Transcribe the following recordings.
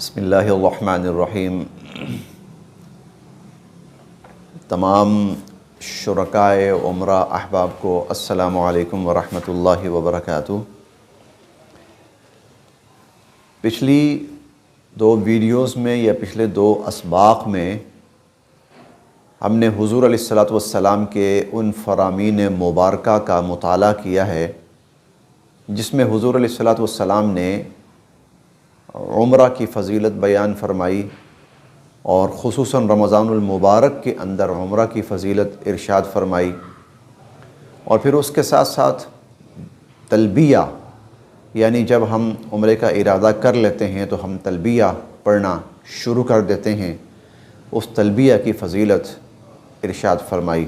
بسم اللہ الرحمن الرحیم۔ تمام شرکائے عمرہ احباب کو السلام علیکم ورحمۃ اللہ وبرکاتہ۔ پچھلی دو ویڈیوز میں یا پچھلے دو اسباق میں ہم نے حضور علیہ الصلاۃ والسلام کے ان فرامین مبارکہ کا مطالعہ کیا ہے جس میں حضور علیہ الصلاۃ والسلام نے عمرہ کی فضیلت بیان فرمائی اور خصوصاً رمضان المبارک کے اندر عمرہ کی فضیلت ارشاد فرمائی، اور پھر اس کے ساتھ ساتھ تلبیہ، یعنی جب ہم عمرے کا ارادہ کر لیتے ہیں تو ہم تلبیہ پڑھنا شروع کر دیتے ہیں، اس تلبیہ کی فضیلت ارشاد فرمائی۔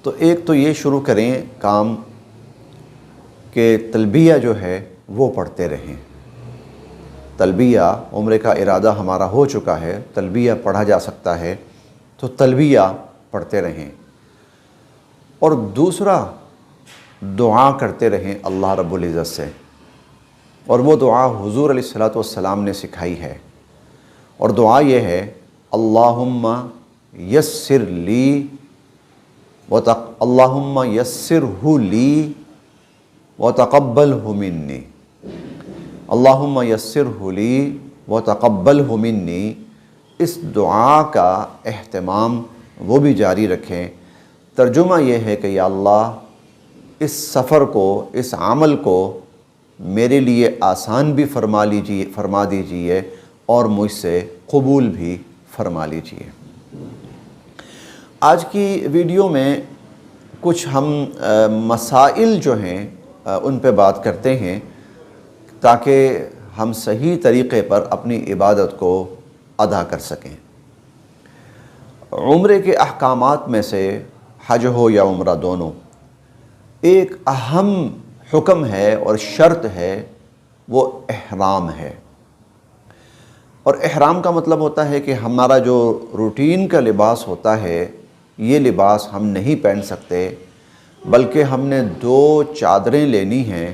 تو ایک تو یہ شروع کریں کام کہ تلبیہ جو ہے وہ پڑھتے رہیں۔ تلبیہ، عمرے کا ارادہ ہمارا ہو چکا ہے، تلبیہ پڑھا جا سکتا ہے تو تلبیہ پڑھتے رہیں، اور دوسرا دعا کرتے رہیں اللہ رب العزت سے، اور وہ دعا حضور علیہ الصلاۃ والسلام نے سکھائی ہے، اور دعا یہ ہے اللہم یسر لی اللہم یسرہ لی وتقبلہ منی، اللہم یسرہ لی وتقبلہ منی۔ اس دعا کا اہتمام وہ بھی جاری رکھیں۔ ترجمہ یہ ہے کہ یا اللہ، اس سفر کو، اس عمل کو میرے لیے آسان بھی فرما دیجئے اور مجھ سے قبول بھی فرما لیجئے۔ آج کی ویڈیو میں کچھ ہم مسائل جو ہیں ان پہ بات کرتے ہیں تاکہ ہم صحیح طریقے پر اپنی عبادت کو ادا کر سکیں۔ عمرے کے احکامات میں سے حج ہو یا عمرہ دونوں، ایک اہم حکم ہے اور شرط ہے، وہ احرام ہے۔ اور احرام کا مطلب ہوتا ہے کہ ہمارا جو روٹین کا لباس ہوتا ہے، یہ لباس ہم نہیں پہن سکتے، بلکہ ہم نے دو چادریں لینی ہیں،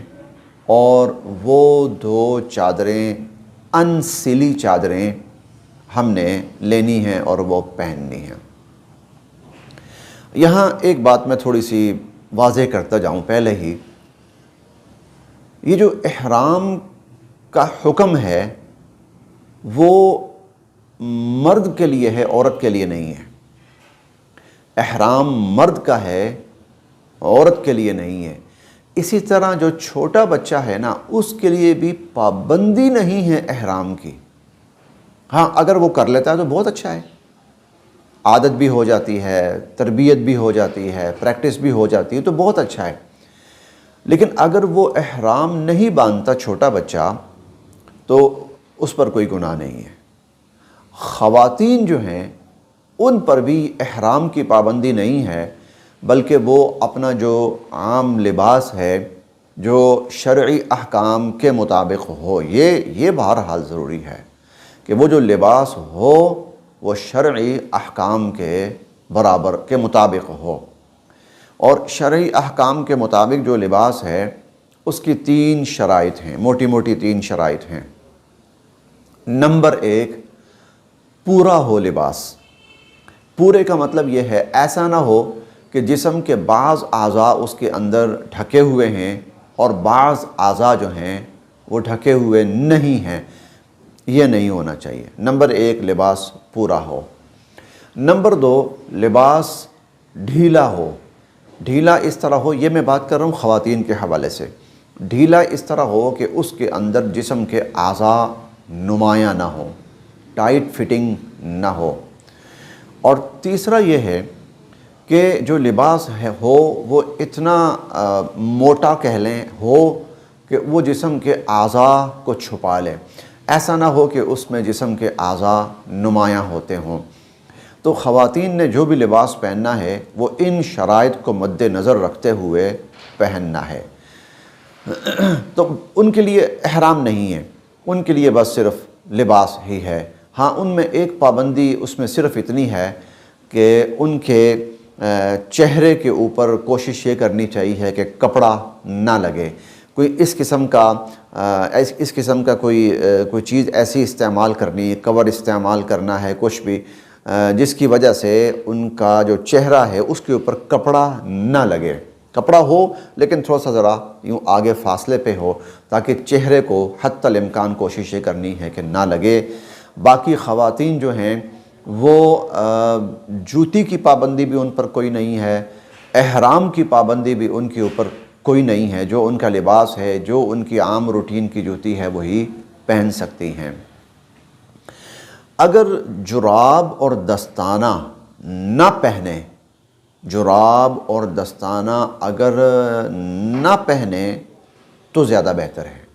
اور وہ دو چادریں انسلی چادریں ہم نے لینی ہیں اور وہ پہننی ہیں۔ یہاں ایک بات میں تھوڑی سی واضح کرتا جاؤں پہلے ہی، یہ جو احرام کا حکم ہے وہ مرد کے لیے ہے، عورت کے لیے نہیں ہے۔ احرام مرد کا ہے، عورت کے لیے نہیں ہے۔ اسی طرح جو چھوٹا بچہ ہے نا، اس کے لیے بھی پابندی نہیں ہے احرام کی۔ ہاں، اگر وہ کر لیتا ہے تو بہت اچھا ہے، عادت بھی ہو جاتی ہے، تربیت بھی ہو جاتی ہے، پریکٹس بھی ہو جاتی ہے، تو بہت اچھا ہے۔ لیکن اگر وہ احرام نہیں باندھتا چھوٹا بچہ تو اس پر کوئی گناہ نہیں ہے۔ خواتین جو ہیں ان پر بھی احرام کی پابندی نہیں ہے، بلکہ وہ اپنا جو عام لباس ہے جو شرعی احکام کے مطابق ہو، یہ بہرحال ضروری ہے کہ وہ جو لباس ہو وہ شرعی احکام کے برابر کے مطابق ہو۔ اور شرعی احکام کے مطابق جو لباس ہے اس کی تین شرائط ہیں، موٹی موٹی تین شرائط ہیں۔ نمبر ایک، پورا ہو لباس۔ پورے کا مطلب یہ ہے ایسا نہ ہو کہ جسم کے بعض اعضاء اس کے اندر ڈھکے ہوئے ہیں اور بعض اعضاء جو ہیں وہ ڈھکے ہوئے نہیں ہیں، یہ نہیں ہونا چاہیے۔ نمبر ایک، لباس پورا ہو۔ نمبر دو، لباس ڈھیلا ہو۔ ڈھیلا اس طرح ہو، یہ میں بات کر رہا ہوں خواتین کے حوالے سے، ڈھیلا اس طرح ہو کہ اس کے اندر جسم کے اعضاء نمایاں نہ ہو، ٹائٹ فٹنگ نہ ہو۔ اور تیسرا یہ ہے کہ جو لباس ہو وہ اتنا موٹا کہہ لیں ہو کہ وہ جسم کے اعضاء کو چھپا لے، ایسا نہ ہو کہ اس میں جسم کے اعضاء نمایاں ہوتے ہوں۔ تو خواتین نے جو بھی لباس پہننا ہے وہ ان شرائط کو مد نظر رکھتے ہوئے پہننا ہے۔ تو ان کے لیے احرام نہیں ہے، ان کے لیے بس صرف لباس ہی ہے۔ ہاں، ان میں ایک پابندی اس میں صرف اتنی ہے کہ ان کے چہرے کے اوپر کوشش یہ کرنی چاہیے کہ کپڑا نہ لگے۔ کوئی اس قسم کا کوئی چیز ایسی استعمال کرنی، کور استعمال کرنا ہے، کچھ بھی جس کی وجہ سے ان کا جو چہرہ ہے اس کے اوپر کپڑا نہ لگے، کپڑا ہو لیکن تھوڑا سا ذرا یوں آگے فاصلے پہ ہو، تاکہ چہرے کو حتی الامکان کوشش یہ کرنی ہے کہ نہ لگے۔ باقی خواتین جو ہیں وہ جوتی کی پابندی بھی ان پر کوئی نہیں ہے، احرام کی پابندی بھی ان کے اوپر کوئی نہیں ہے، جو ان کا لباس ہے، جو ان کی عام روٹین کی جوتی ہے وہی پہن سکتی ہیں۔ اگر جراب اور دستانہ نہ پہنے، جراب اور دستانہ اگر نہ پہنے تو زیادہ بہتر ہے۔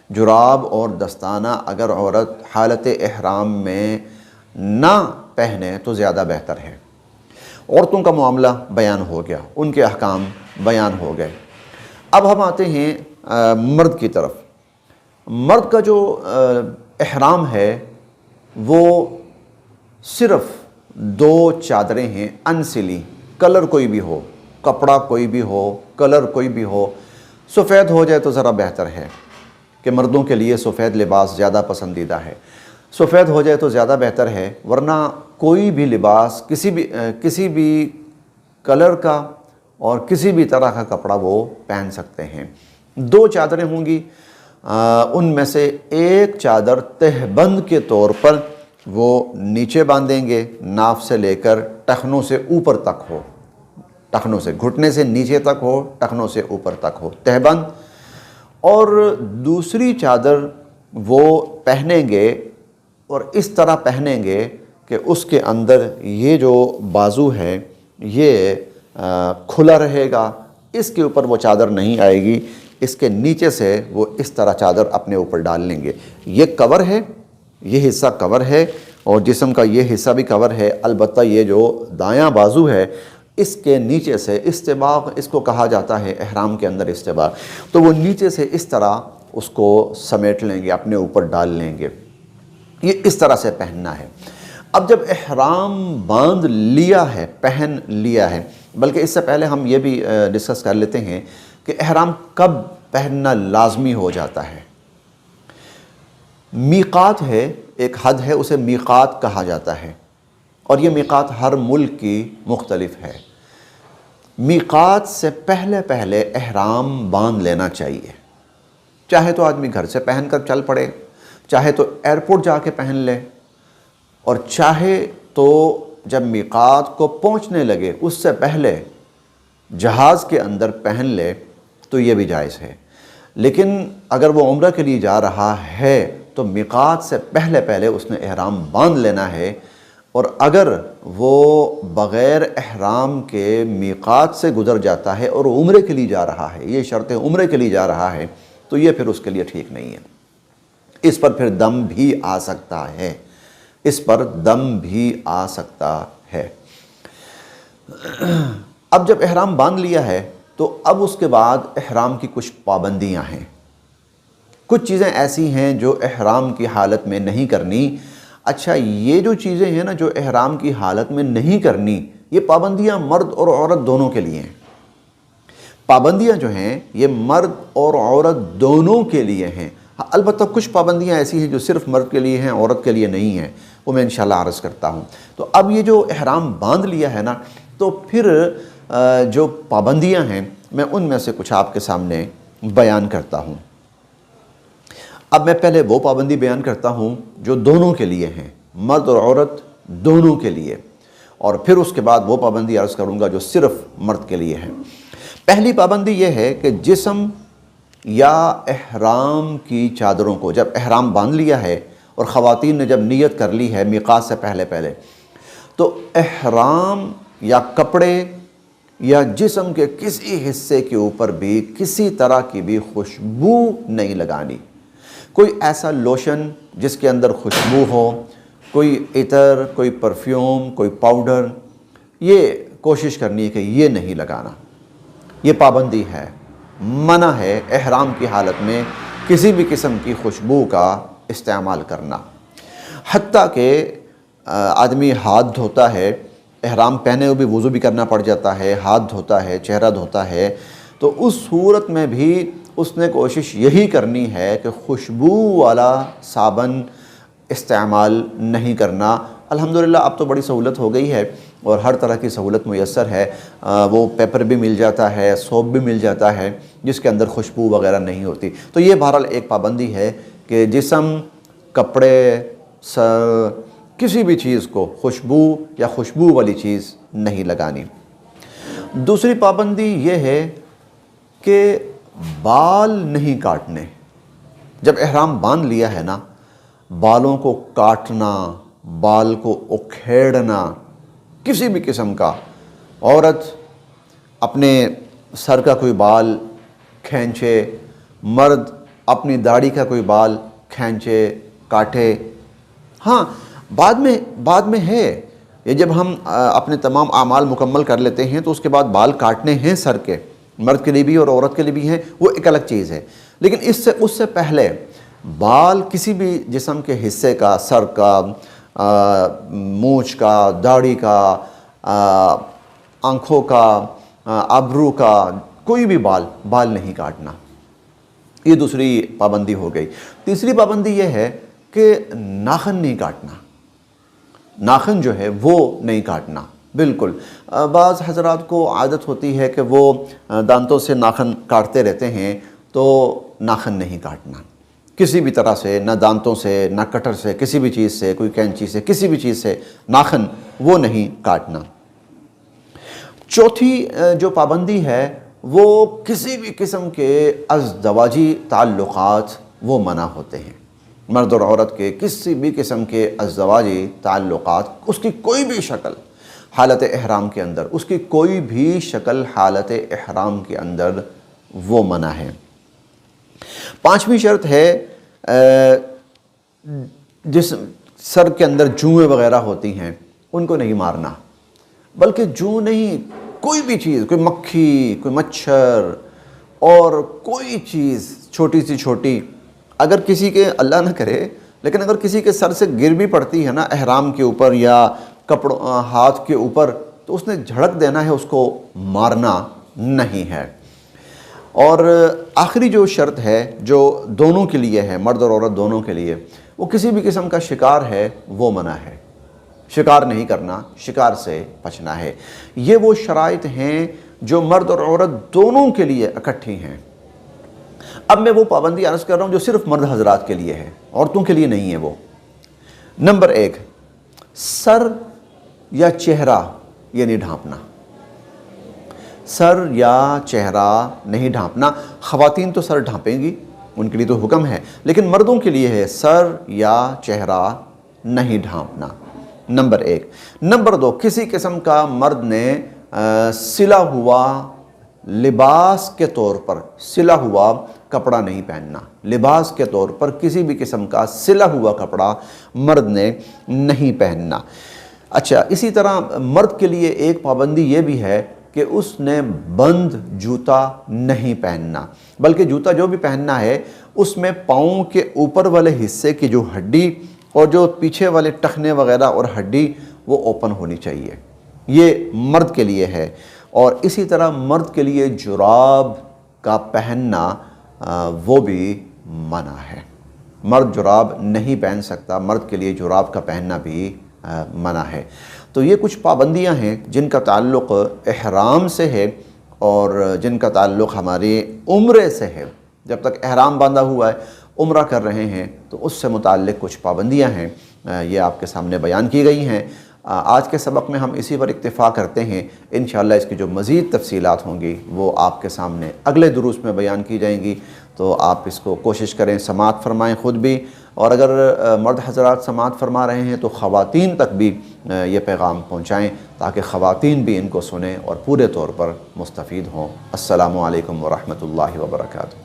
جراب اور دستانہ اگر عورت حالت احرام میں نہ پہنے تو زیادہ بہتر ہے۔ عورتوں کا معاملہ بیان ہو گیا، ان کے احکام بیان ہو گئے۔ اب ہم آتے ہیں مرد کی طرف۔ مرد کا جو احرام ہے وہ صرف 2 چادریں ہیں انسلی، کلر کوئی بھی ہو، کپڑا کوئی بھی ہو، کلر کوئی بھی ہو، سفید ہو جائے تو ذرا بہتر ہے کہ مردوں کے لیے سفید لباس زیادہ پسندیدہ ہے، سفید ہو جائے تو زیادہ بہتر ہے، ورنہ کوئی بھی لباس کسی بھی کلر کا اور کسی بھی طرح کا کپڑا وہ پہن سکتے ہیں۔ 2 چادریں ہوں گی، ان میں سے ایک چادر تہبند کے طور پر وہ نیچے باندھیں گے، ناف سے لے کر ٹخنوں سے اوپر تک ہو، ٹخنوں سے گھٹنے سے نیچے تک ہو، ٹخنوں سے اوپر تک ہو تہبند، اور دوسری چادر وہ پہنیں گے اور اس طرح پہنیں گے کہ اس کے اندر یہ جو بازو ہے یہ کھلا رہے گا، اس کے اوپر وہ چادر نہیں آئے گی، اس کے نیچے سے وہ اس طرح چادر اپنے اوپر ڈال لیں گے۔ یہ کور ہے، یہ حصہ کور ہے اور جسم کا یہ حصہ بھی کور ہے، البتہ یہ جو دایاں بازو ہے اس کے نیچے سے استباق، اس کو کہا جاتا ہے احرام کے اندر استباق، تو وہ نیچے سے اس طرح اس کو سمیٹ لیں گے، اپنے اوپر ڈال لیں گے، یہ اس طرح سے پہننا ہے۔ اب جب احرام باندھ لیا ہے، پہن لیا ہے، بلکہ اس سے پہلے ہم یہ بھی ڈسکس کر لیتے ہیں کہ احرام کب پہننا لازمی ہو جاتا ہے۔ میقات ہے، ایک حد ہے، اسے میقات کہا جاتا ہے، اور یہ میقات ہر ملک کی مختلف ہے۔ میقات سے پہلے احرام باندھ لینا چاہیے، چاہے تو آدمی گھر سے پہن کر چل پڑے، چاہے تو ایئرپورٹ جا کے پہن لے، اور چاہے تو جب میقات کو پہنچنے لگے اس سے پہلے جہاز کے اندر پہن لے تو یہ بھی جائز ہے۔ لیکن اگر وہ عمرہ کے لیے جا رہا ہے تو میقات سے پہلے اس نے احرام باندھ لینا ہے، اور اگر وہ بغیر احرام کے میقات سے گزر جاتا ہے اور عمرے کے لیے جا رہا ہے، یہ شرط ہے عمرے کے لیے جا رہا ہے، تو یہ پھر اس کے لیے ٹھیک نہیں ہے، اس پر پھر دم بھی آ سکتا ہے، اس پر دم بھی آ سکتا ہے۔ اب جب احرام باندھ لیا ہے تو اب اس کے بعد احرام کی کچھ پابندیاں ہیں، کچھ چیزیں ایسی ہیں جو احرام کی حالت میں نہیں کرنی۔ اچھا، یہ جو چیزیں ہیں نا جو احرام کی حالت میں نہیں کرنی، یہ پابندیاں مرد اور عورت دونوں کے لیے ہیں۔ پابندیاں جو ہیں یہ مرد اور عورت دونوں کے لیے ہیں، البتہ کچھ پابندیاں ایسی ہیں جو صرف مرد کے لیے ہیں، عورت کے لیے نہیں ہیں، وہ میں انشاءاللہ عرض کرتا ہوں۔ تو اب یہ جو احرام باندھ لیا ہے نا، تو پھر جو پابندیاں ہیں میں ان میں سے کچھ آپ کے سامنے بیان کرتا ہوں۔ اب میں پہلے وہ پابندی بیان کرتا ہوں جو دونوں کے لیے ہیں، مرد اور عورت دونوں کے لیے، اور پھر اس کے بعد وہ پابندی عرض کروں گا جو صرف مرد کے لیے ہے۔ پہلی پابندی یہ ہے کہ جسم یا احرام کی چادروں کو، جب احرام باندھ لیا ہے اور خواتین نے جب نیت کر لی ہے میقات سے پہلے تو احرام یا کپڑے یا جسم کے کسی حصے کے اوپر بھی کسی طرح کی بھی خوشبو نہیں لگانی۔ کوئی ایسا لوشن جس کے اندر خوشبو ہو، کوئی عطر، کوئی پرفیوم، کوئی پاؤڈر، یہ کوشش کرنی ہے کہ یہ نہیں لگانا، یہ پابندی ہے، منع ہے احرام کی حالت میں کسی بھی قسم کی خوشبو کا استعمال کرنا۔ حتیٰ کہ آدمی ہاتھ دھوتا ہے، احرام پہنے ہوئے بھی وضو بھی کرنا پڑ جاتا ہے، ہاتھ دھوتا ہے، چہرہ دھوتا ہے، تو اس صورت میں بھی اس نے کوشش یہی کرنی ہے کہ خوشبو والا صابن استعمال نہیں کرنا۔ الحمدللہ اب تو بڑی سہولت ہو گئی ہے اور ہر طرح کی سہولت میسر ہے، وہ پیپر بھی مل جاتا ہے، سوپ بھی مل جاتا ہے جس کے اندر خوشبو وغیرہ نہیں ہوتی۔ تو یہ بہرحال ایک پابندی ہے کہ جسم، کپڑے، سر، کسی بھی چیز کو خوشبو یا خوشبو والی چیز نہیں لگانی۔ دوسری پابندی یہ ہے کہ بال نہیں کاٹنے۔ جب احرام باندھ لیا ہے نا، بالوں کو کاٹنا، بال کو اکھیڑنا، کسی بھی قسم کا، عورت اپنے سر کا کوئی بال کھینچے، مرد اپنی داڑھی کا کوئی بال کھینچے، کاٹے، ہاں بعد میں ہے یہ جب ہم اپنے تمام اعمال مکمل کر لیتے ہیں تو اس کے بعد بال کاٹنے ہیں سر کے، مرد کے لیے بھی اور عورت کے لیے بھی ہیں، وہ ایک الگ چیز ہے۔ لیکن اس سے پہلے بال کسی بھی جسم کے حصے کا، سر کا، مونچھ کا، داڑھی کا، آنکھوں کا، ابرو کا، کوئی بھی بال نہیں کاٹنا۔ یہ دوسری پابندی ہو گئی۔ تیسری پابندی یہ ہے کہ ناخن نہیں کاٹنا۔ ناخن جو ہے وہ نہیں کاٹنا بالکل۔ بعض حضرات کو عادت ہوتی ہے کہ وہ دانتوں سے ناخن کاٹتے رہتے ہیں، تو ناخن نہیں کاٹنا کسی بھی طرح سے، نہ دانتوں سے، نہ کٹر سے، کسی بھی چیز سے، کوئی کینچی سے، کسی بھی چیز سے ناخن وہ نہیں کاٹنا۔ چوتھی جو پابندی ہے وہ کسی بھی قسم کے ازدواجی تعلقات وہ منع ہوتے ہیں۔ مرد اور عورت کے کسی بھی قسم کے ازدواجی تعلقات، اس کی کوئی بھی شکل حالت احرام کے اندر، اس کی کوئی بھی شکل حالت احرام کے اندر وہ منع ہے۔ پانچویں شرط ہے جس سر کے اندر جوئیں وغیرہ ہوتی ہیں ان کو نہیں مارنا، بلکہ جو نہیں، کوئی بھی چیز، کوئی مکھی، کوئی مچھر اور کوئی چیز چھوٹی سی چھوٹی، اگر کسی کے، اللہ نہ کرے، لیکن اگر کسی کے سر سے گر بھی پڑتی ہے نا احرام کے اوپر یا کپڑوں ہاتھ کے اوپر، تو اس نے جھڑک دینا ہے، اس کو مارنا نہیں ہے۔ اور آخری جو شرط ہے جو دونوں کے لیے ہے، مرد اور عورت دونوں کے لیے، وہ کسی بھی قسم کا شکار ہے وہ منع ہے۔ شکار نہیں کرنا، شکار سے بچنا ہے۔ یہ وہ شرائط ہیں جو مرد اور عورت دونوں کے لیے اکٹھی ہیں۔ اب میں وہ پابندی عرض کر رہا ہوں جو صرف مرد حضرات کے لیے ہے، عورتوں کے لیے نہیں ہے وہ۔ نمبر 1، سر یا چہرہ یہ نہیں ڈھانپنا۔ سر یا چہرہ نہیں ڈھانپنا۔ خواتین تو سر ڈھانپیں گی، ان کے لیے تو حکم ہے، لیکن مردوں کے لیے ہے سر یا چہرہ نہیں ڈھانپنا۔ نمبر 1۔ نمبر 2، کسی قسم کا مرد نے سلا ہوا لباس کے طور پر سلا ہوا کپڑا نہیں پہننا۔ لباس کے طور پر کسی بھی قسم کا سلا ہوا کپڑا مرد نے نہیں پہننا۔ اچھا، اسی طرح مرد کے لیے ایک پابندی یہ بھی ہے کہ اس نے بند جوتا نہیں پہننا، بلکہ جوتا جو بھی پہننا ہے اس میں پاؤں کے اوپر والے حصے کی جو ہڈی اور جو پیچھے والے ٹخنے وغیرہ اور ہڈی وہ اوپن ہونی چاہیے۔ یہ مرد کے لیے ہے۔ اور اسی طرح مرد کے لیے جراب کا پہننا وہ بھی منع ہے۔ مرد جراب نہیں پہن سکتا، مرد کے لیے جراب کا پہننا بھی منع ہے۔ تو یہ کچھ پابندیاں ہیں جن کا تعلق احرام سے ہے اور جن کا تعلق ہماری عمرے سے ہے۔ جب تک احرام باندھا ہوا ہے، عمرہ کر رہے ہیں، تو اس سے متعلق کچھ پابندیاں ہیں، یہ آپ کے سامنے بیان کی گئی ہیں۔ آج کے سبق میں ہم اسی پر اکتفا کرتے ہیں۔ انشاءاللہ اس کی جو مزید تفصیلات ہوں گی وہ آپ کے سامنے اگلے دروس میں بیان کی جائیں گی، تو آپ اس کو کوشش کریں، سماعت فرمائیں خود بھی، اور اگر مرد حضرات سماعت فرما رہے ہیں تو خواتین تک بھی یہ پیغام پہنچائیں تاکہ خواتین بھی ان کو سنیں اور پورے طور پر مستفید ہوں۔ السلام علیکم ورحمۃ اللہ وبرکاتہ۔